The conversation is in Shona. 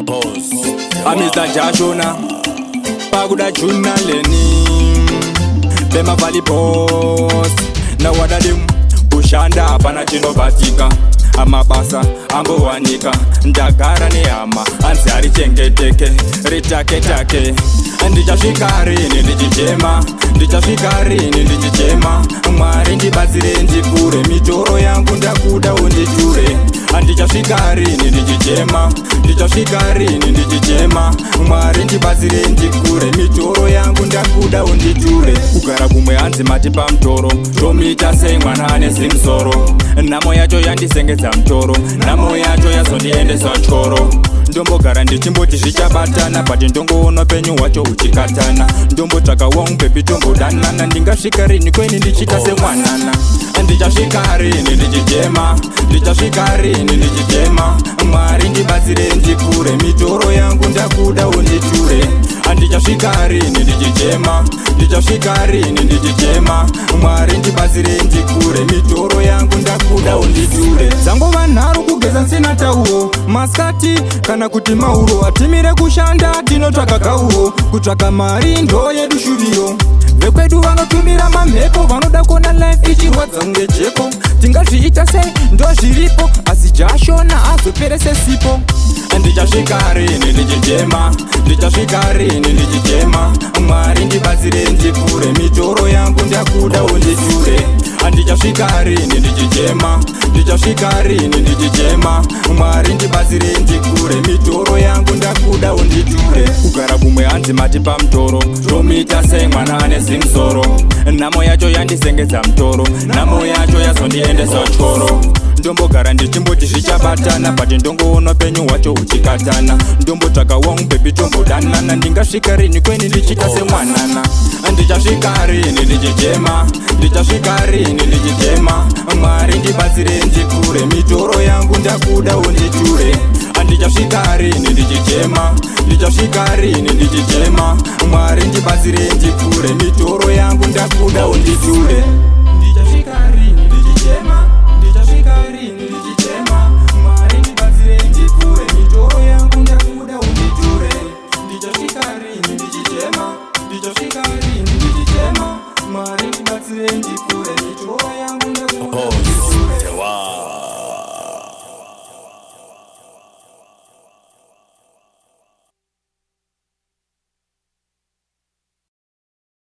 Mr. Jashona Paguda Juna Leni Bema Valley Boss Na wadadim Ushanda apana chino batika Amabasa ambo wanika Ndagara ni ama Anzari chenge teke Ritake take Ndichashikarini ndichichema Ndichashikarini ndichichema Mwari ndibazire ndikure Mitoro yangu ndakuda undichure Ndichashikarini ndichichema Ndichashikarini ndichichema Mwari ndibazire ndikure Mitoro yangu ndakuda undichure Kugara kumwe hanzi mati pa mtoro Tomita sei mwana ane simsoro Namo yacho yandisengeza mtoro Namo yacho yazondiendesa choro Ndombogara ndichimboti zvichabatana Pati ndongoona penyu wacho uchikatana Ndombotsvaka wangu bebi tombodanana Ndingasvika rini kweni ndichita semwanana Ndichasvika rini ndichichema Ndichasvika rini ndichichema Mwari ndibatsire ndikure Mitoro yangu ndakuda undichure Ndichasvika rini ndichichema Ndichasvika rini ndichichema Mwari ndibatsire ndikure Mitoro yangu ndakuda undichure Dzangova nharu kugeza nsina tauwo maskati kana kuti mauro atimire kushanda tinotsvaka gauro kutsvaka mari ndo yedu shuviro vekwedu vanotumira mamhepo vanoda kuona life ichirwadza kunge jeko tingazviita sei ndo zviripo asi Jashona azoperese sipo Ndichasvika rini ndichichema Ndichasvika rini ndichichema Mwari ndibatsire ndikure Mitoro yangu ndakuda undichure Ndichasvika rini ndichichema Ndichasvika rini ndichichema Mwari ndibatsire ndikure Mitoro yangu ndakuda undichure Kugara kumwe hanzi mati pa mtoro Tomita sei mwana ane simsoro Namo yacho yandisengeza mtoro Namo yacho yazondiendesa choro Ndombogara ndichimboti zvichabatana Pati ndongoona penyu wacho uchikatana Ndombotsvaka wangu bebi tombodanana Ndingasvika rini kweni ndichita semwanana Ndichasvika rini ndichichema Ndichasvika rini ndichichema Mwari ndibatsire ndikure Mitoro yangu ndakuda undichure Ndichasvika rini ndichichema Ndichasvika rini ndichichema Mwari ndibatsire ndikure Mitoro yangu ndakuda undichure Ndichasvika rini ndichichema Ndichasvika rini ndichichema Mwari ndibatsire ndikure Mitoro yangu ndakuda undichure Ndichasvika rini ndichichema Ndichasvika rini ndichichema Mwari ndibatsire ndikure